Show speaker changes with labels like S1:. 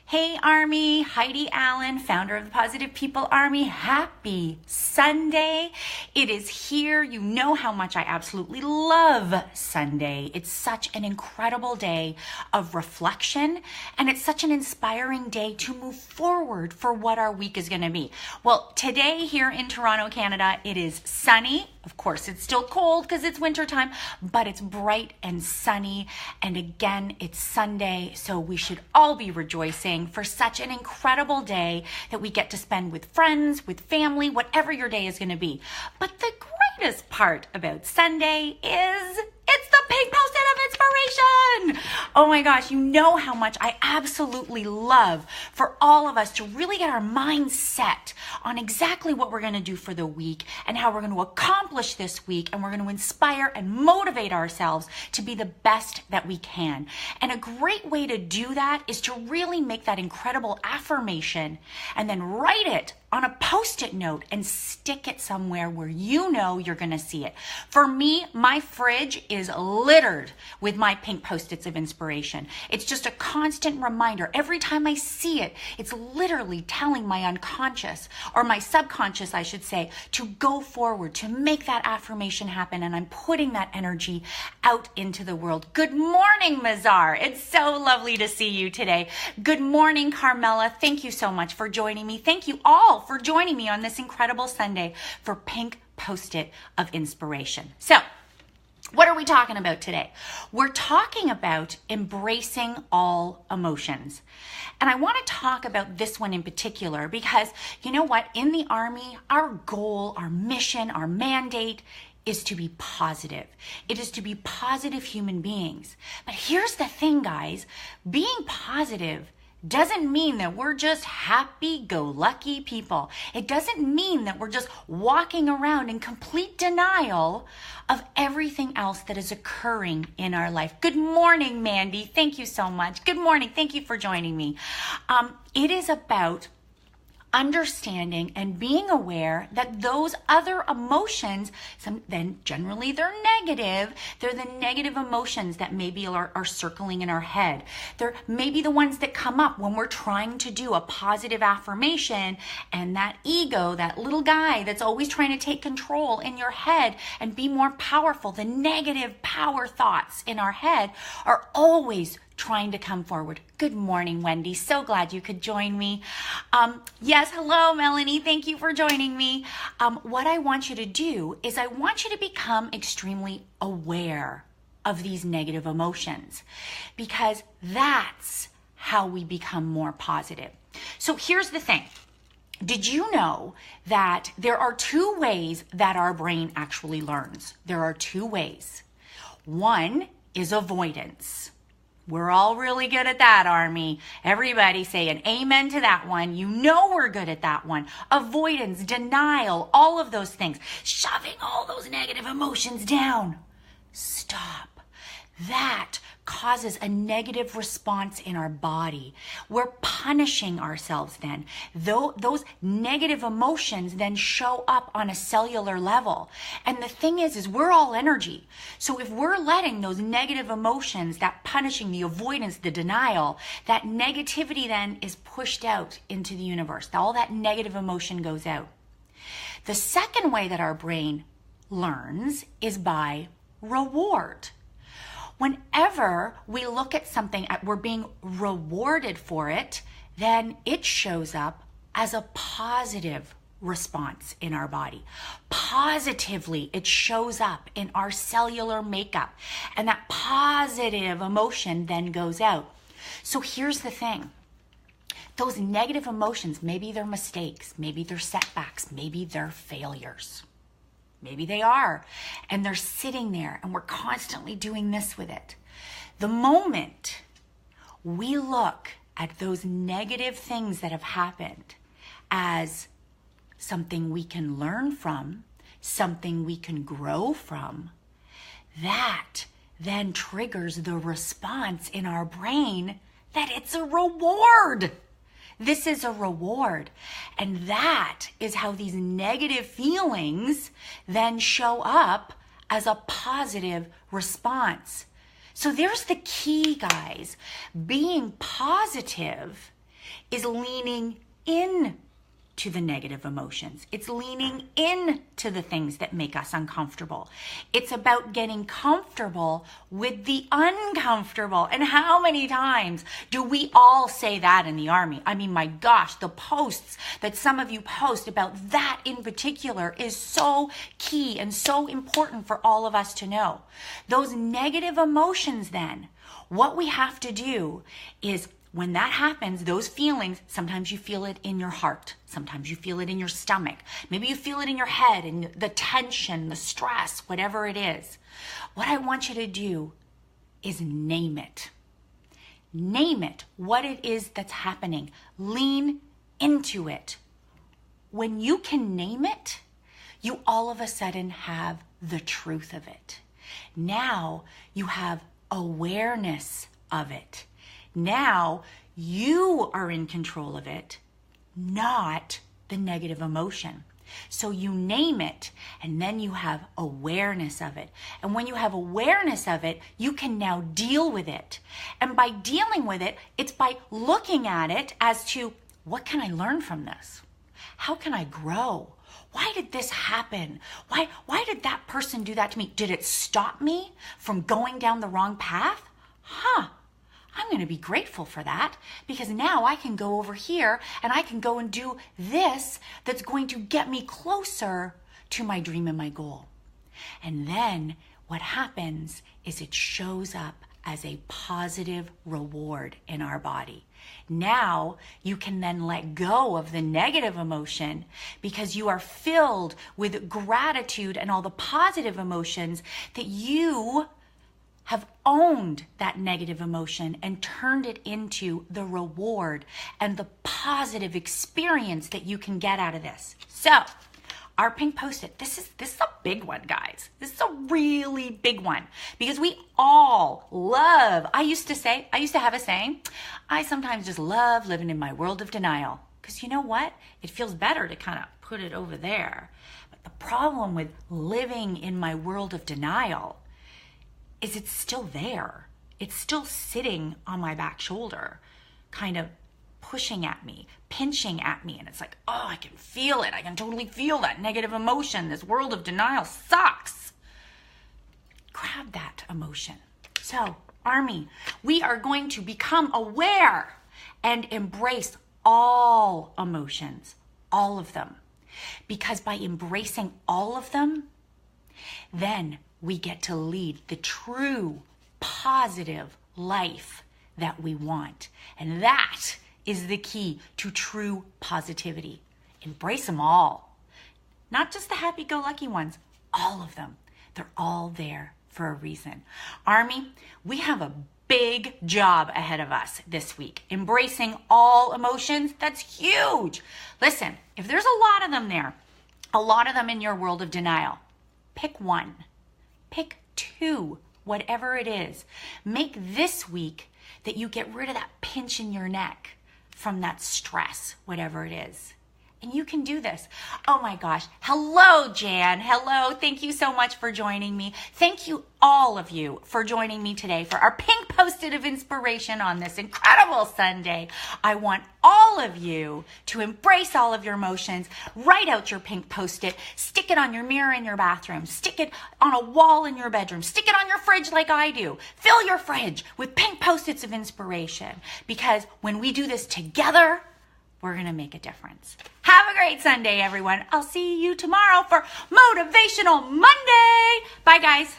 S1: Hey Army, Heidi Allen, founder of the Positive People Army. Happy Sunday. It is here. You know how much I absolutely love Sunday. It's such an incredible day of reflection, and it's such an inspiring day to move forward for what our week is going to be. Well, today here in Toronto, Canada, it is sunny. Of course, it's still cold because it's wintertime, but it's bright and sunny. And again, it's Sunday, so we should all be rejoicing for such an incredible day that we get to spend with friends, with family, whatever your day is going to be. But the greatest part about Sunday is it's the pink post-it of inspiration. Oh my gosh, you know how much I absolutely love for all of us to really get our minds set on exactly what we're going to do for the week and how we're going to accomplish this week, and we're going to inspire and motivate ourselves to be the best that we can. And a great way to do that is to really make that incredible affirmation and then write it on a post-it note and stick it somewhere where you know you're going to see it. For me, my fridge is littered with my pink post-its of inspiration. It's just a constant reminder. Every time I see it, it's literally telling my unconscious, or my subconscious, I should say, to go forward, to make that affirmation happen. And I'm putting that energy out into the world. Good morning, Mazar. It's so lovely to see you today. Good morning, Carmela. Thank you so much for joining me. Thank you all for joining me on this incredible Sunday for Pink Post-it of Inspiration. So, what are we talking about today? We're talking about embracing all emotions. And I want to talk about this one in particular because, you know what? In the Army, our goal, our mission, our mandate is to be positive. It is to be positive human beings. But here's the thing, guys. Being positive doesn't mean that we're just happy-go-lucky people. It doesn't mean that we're just walking around in complete denial of everything else that is occurring in our life. Good morning, Mandy. Thank you so much. Good morning. Thank you for joining me. It is about understanding and being aware that those other emotions, then generally they're negative. They're the negative emotions that maybe are circling in our head. They're maybe the ones that come up when we're trying to do a positive affirmation, and that ego, that little guy that's always trying to take control in your head and be more powerful. The negative power thoughts in our head are always trying to come forward. Good morning, Wendy. So glad you could join me. Yes, hello, Melanie. Thank you for joining me. What I want you to do is I want you to become extremely aware of these negative emotions, because that's how we become more positive. So here's the thing. Did you know that there are two ways that our brain actually learns? There are two ways. One is avoidance. We're all really good at that, Army. Everybody say an amen to that one. You know we're good at that one. Avoidance, denial, all of those things. Shoving all those negative emotions down. Stop. That causes a negative response in our body. We're punishing ourselves then. Those negative emotions then show up on a cellular level. And the thing is we're all energy. So if we're letting those negative emotions, that punishing, the avoidance, the denial, that negativity then is pushed out into the universe. All that negative emotion goes out. The second way that our brain learns is by reward. Whenever we look at something, we're being rewarded for it, then it shows up as a positive response in our body. Positively, it shows up in our cellular makeup, and that positive emotion then goes out. So here's the thing. Those negative emotions, maybe they're mistakes, maybe they're setbacks, maybe they're failures. Maybe they are, and they're sitting there, and we're constantly doing this with it. The moment we look at those negative things that have happened as something we can learn from, something we can grow from, that then triggers the response in our brain that it's a reward. This is a reward. And that is how these negative feelings then show up as a positive response. So there's the key, guys. Being positive is leaning in to the negative emotions. It's leaning in to the things that make us uncomfortable. It's about getting comfortable with the uncomfortable. And how many times do we all say that in the Army? I mean, my gosh, the posts that some of you post about that in particular is so key and so important for all of us to know. Those negative emotions then, what we have to do is when that happens, those feelings, sometimes you feel it in your heart. Sometimes you feel it in your stomach. Maybe you feel it in your head and the tension, the stress, whatever it is. What I want you to do is name it. Name it, what it is that's happening. Lean into it. When you can name it, you all of a sudden have the truth of it. Now you have awareness of it. Now you are in control of it, not the negative emotion. So you name it, and then you have awareness of it. And when you have awareness of it, you can now deal with it. And by dealing with it, it's by looking at it as to, what can I learn from this? How can I grow? Why did this happen? Why did that person do that to me? Did it stop me from going down the wrong path? I'm going to be grateful for that, because now I can go over here and I can go and do this that's going to get me closer to my dream and my goal. And then what happens is it shows up as a positive reward in our body. Now you can then let go of the negative emotion because you are filled with gratitude and all the positive emotions that you have owned that negative emotion and turned it into the reward and the positive experience that you can get out of this. So, our pink Post-it, this is a big one, guys. This is a really big one because we all love, I used to have a saying, I sometimes just love living in my world of denial. Because you know what? It feels better to kind of put it over there. But the problem with living in my world of denial is it's still there. It's still sitting on my back shoulder, kind of pushing at me, pinching at me. And it's like, oh, I can feel it. I can totally feel that negative emotion. This world of denial sucks. Grab that emotion. So, Army, we are going to become aware and embrace all emotions, all of them. Because by embracing all of them, then we get to lead the true positive life that we want. And that is the key to true positivity. Embrace them all. Not just the happy-go-lucky ones, all of them. They're all there for a reason. Army, we have a big job ahead of us this week. Embracing all emotions, that's huge. Listen, if there's a lot of them there, a lot of them in your world of denial, pick one. Pick two, whatever it is. Make this week that you get rid of that pinch in your neck from that stress, whatever it is. And you can do this. Oh my gosh. Hello, Jan. Hello. Thank you so much for joining me. Thank you, all of you, for joining me today for our pink Post-it of inspiration on this incredible Sunday. I want all of you to embrace all of your emotions. Write out your pink Post-it. Stick it on your mirror in your bathroom. Stick it on a wall in your bedroom. Stick it on your fridge like I do. Fill your fridge with pink Post-its of inspiration. Because when we do this together, we're going to make a difference. Have a great Sunday, everyone. I'll see you tomorrow for Motivational Monday. Bye, guys.